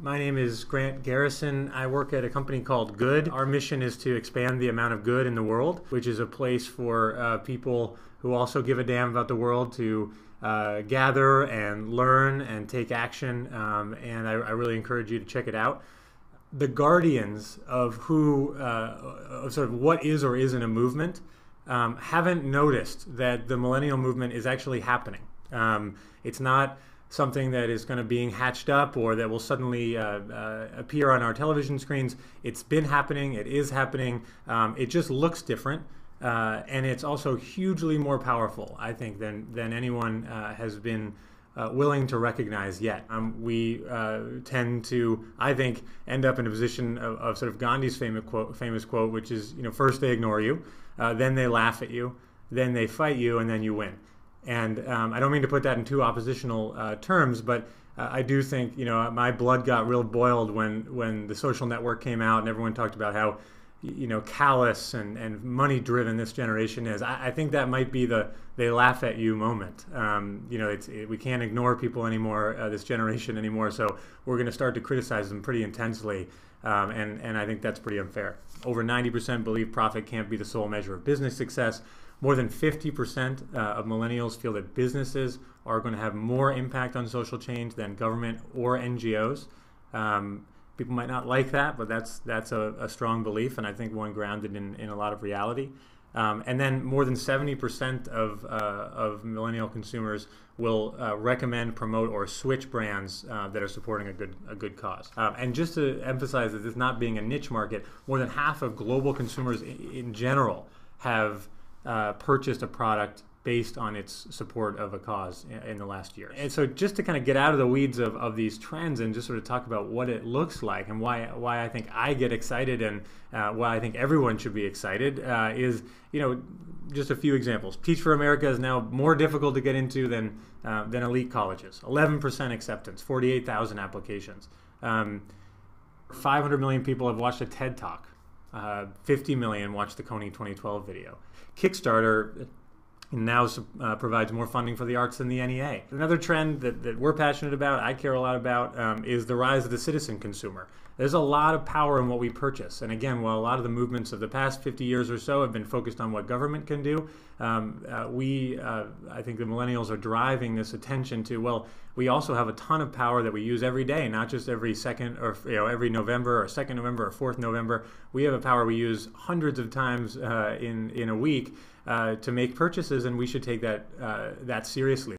My name is Garrison. I work at a company called Good. Our mission is to expand the amount of good in the world, which is a place for people who also give a damn about the world to gather and learn and take action. And I really encourage you to check it out. The guardians of of sort of what is or isn't a movement haven't noticed that the Millennial Movement is actually happening. It's not something that is going to being hatched up or that will suddenly appear on our television screens. It's been happening. It is happening. It just looks different, and it's also hugely more powerful, I think, than anyone has been willing to recognize yet. We tend to, I think, end up in a position of sort of Gandhi's famous quote, which is, first they ignore you, then they laugh at you, then they fight you, and then you win. And I don't mean to put that in too oppositional terms, but I do think, my blood got real boiled when the Social Network came out and everyone talked about how, callous and money-driven this generation is. I think that might be the they laugh at you moment. We can't ignore people anymore, this generation anymore, so we're going to start to criticize them pretty intensely, and I think that's pretty unfair. Over 90% believe profit can't be the sole measure of business success. More than 50% of millennials feel that businesses are going to have more impact on social change than government or NGOs. People might not like that, but that's a strong belief, and I think one grounded in a lot of reality. And then more than 70% of millennial consumers will recommend, promote, or switch brands that are supporting a good cause. And just to emphasize that this not being a niche market, more than half of global consumers in general have purchased a product based on its support of a cause in the last year. And so just to kind of get out of the weeds of these trends and just sort of talk about what it looks like and why I think I get excited and why I think everyone should be excited is, just a few examples. Teach for America is now more difficult to get into than elite colleges. 11% acceptance, 48,000 applications. 500 million people have watched a TED Talk. 50 million watched the Coney 2012 video. Kickstarter now provides more funding for the arts than the NEA. Another trend that we're passionate about, I care a lot about, is the rise of the citizen consumer. There's a lot of power in what we purchase. And again, while a lot of the movements of the past 50 years or so have been focused on what government can do, I think the millennials are driving this attention to, well, we also have a ton of power that we use every day, not just every second or every November or 2nd November or 4th November. We have a power we use hundreds of times in a week to make purchases, and we should take that seriously.